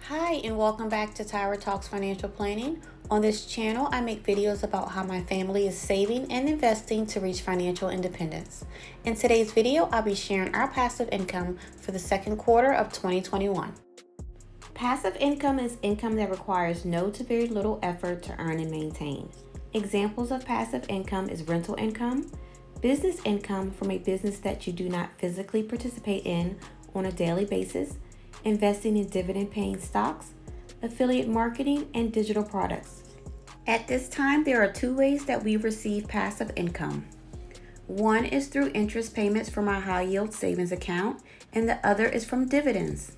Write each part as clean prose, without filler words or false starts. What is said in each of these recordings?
Hi, and welcome back to TIRATalks-Financial Planning. On this channel, I make videos about how my family is saving and investing to reach financial independence. In today's video, I'll be sharing our passive income for the second quarter of 2021. Passive income is income that requires no to very little effort to earn and maintain. Examples of passive income is rental income, business income from a business that you do not physically participate in on a daily basis, investing in dividend-paying stocks, affiliate marketing, and digital products. At this time, there are two ways that we receive passive income. One is through interest payments from our high-yield savings account, and the other is from dividends.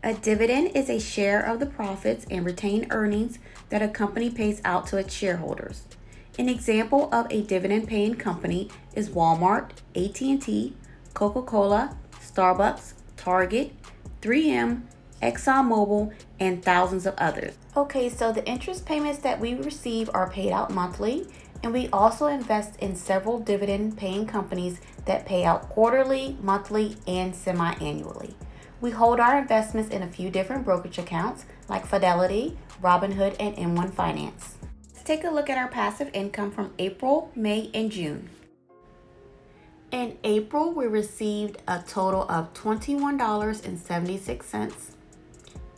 A dividend is a share of the profits and retained earnings that a company pays out to its shareholders. An example of a dividend-paying company is Walmart, AT&T, Coca-Cola, Starbucks, Target, 3M, ExxonMobil, and thousands of others. Okay, so the interest payments that we receive are paid out monthly, and we also invest in several dividend-paying companies that pay out quarterly, monthly, and semi-annually. We hold our investments in a few different brokerage accounts like Fidelity, Robinhood, and M1 Finance. Let's take a look at our passive income from April, May, and June. In April, we received a total of $21.76.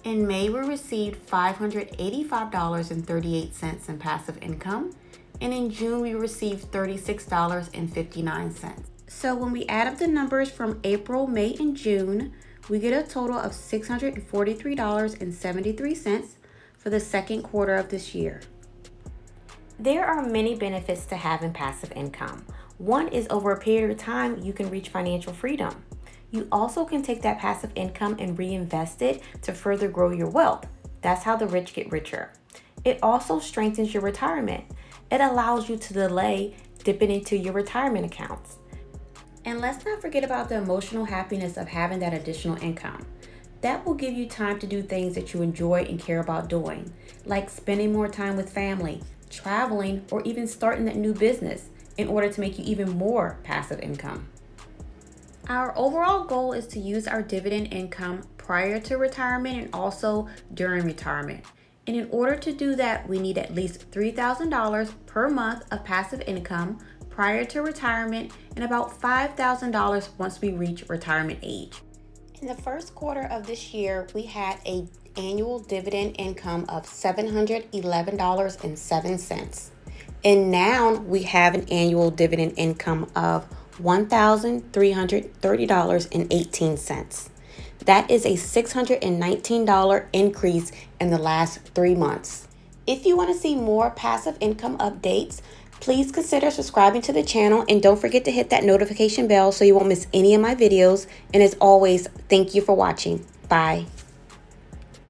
In May, we received $585.38 in passive income. And in June, we received $36.59. So when we add up the numbers from April, May, and June, we get a total of $643.73 for the second quarter of this year. There are many benefits to having passive income. One is over a period of time, you can reach financial freedom. You also can take that passive income and reinvest it to further grow your wealth. That's how the rich get richer. It also strengthens your retirement. It allows you to delay dipping into your retirement accounts. And let's not forget about the emotional happiness of having that additional income. That will give you time to do things that you enjoy and care about doing, like spending more time with family, traveling, or even starting that new business in order to make you even more passive income. Our overall goal is to use our dividend income prior to retirement and also during retirement. And in order to do that, we need at least $3,000 per month of passive income prior to retirement and about $5,000 once we reach retirement age. In the first quarter of this year, we had an annual dividend income of $711.07. And now we have an annual dividend income of $1,330.18. That is a $619 increase in the last 3 months. If you want to see more passive income updates, please consider subscribing to the channel and don't forget to hit that notification bell so you won't miss any of my videos. And as always, thank you for watching. Bye.